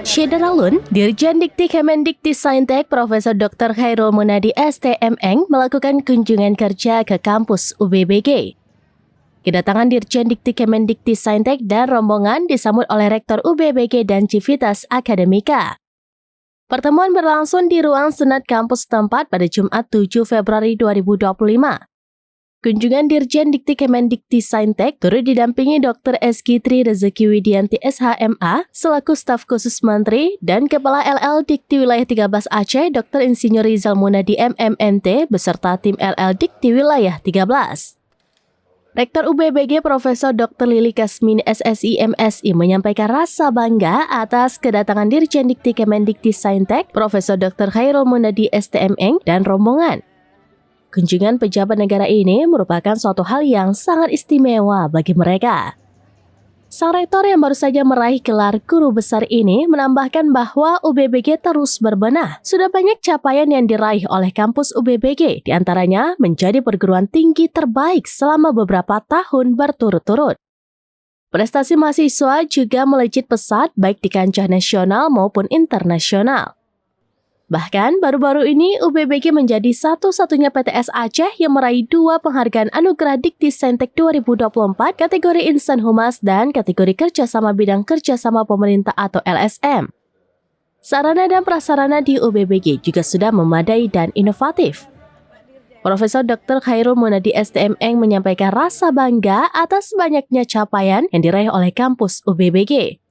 Syederalun, Dirjen Dikti Kemendikti-Saintek Profesor Dr. Khairul Munadi STMeng melakukan kunjungan kerja ke kampus UBBG. Kedatangan Dirjen Dikti Kemendikti-Saintek dan rombongan disambut oleh Rektor UBBG dan Civitas Akademika. Pertemuan berlangsung di ruang Senat kampus setempat pada Jumat 7 Februari 2025. Kunjungan Dirjen Dikti Kemendikti-Saintek turut didampingi Dr. Eski Tri Rezeki Widianti SHMA selaku staf khusus Menteri dan Kepala LL Dikti Wilayah 13 Aceh Dr. Insinyur Rizal Munadi MMMT beserta tim LL Dikti Wilayah 13. Rektor UBBG Profesor Dr. Lili Kasmini SSI MSI menyampaikan rasa bangga atas kedatangan Dirjen Dikti Kemendikti-Saintek Profesor Dr. Khairul Munadi STMeng dan rombongan. Kunjungan pejabat negara ini merupakan suatu hal yang sangat istimewa bagi mereka. Sang rektor yang baru saja meraih gelar guru besar ini menambahkan bahwa UBBG terus berbenah. Sudah banyak capaian yang diraih oleh kampus UBBG, diantaranya menjadi perguruan tinggi terbaik selama beberapa tahun berturut-turut. Prestasi mahasiswa juga melejit pesat baik di kancah nasional maupun internasional. Bahkan, baru-baru ini UBBG menjadi satu-satunya PTS Aceh yang meraih 2 penghargaan Anugerah Dikti Saintek 2024 kategori Insan Humas dan kategori Kerjasama Bidang Kerjasama Pemerintah atau LSM. Sarana dan prasarana di UBBG juga sudah memadai dan inovatif. Profesor Dr. Khairul Munadi STMeng menyampaikan rasa bangga atas banyaknya capaian yang diraih oleh kampus UBBG.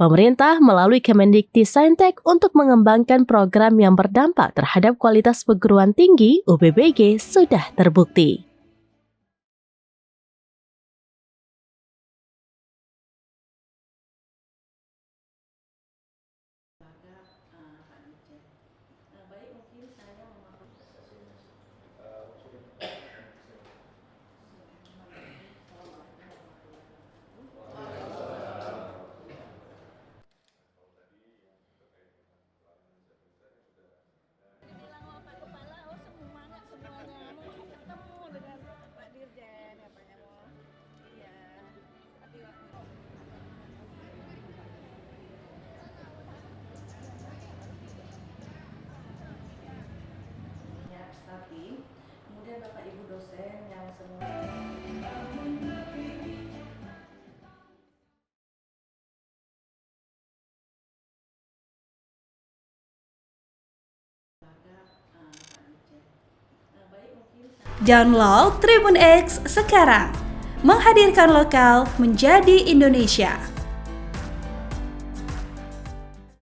Pemerintah melalui Kemendikti-Saintek untuk mengembangkan program yang berdampak terhadap kualitas perguruan tinggi UBBG sudah terbukti. Tapi kemudian Bapak Ibu dosen yang semua Download Tribun X sekarang, menghadirkan lokal menjadi Indonesia.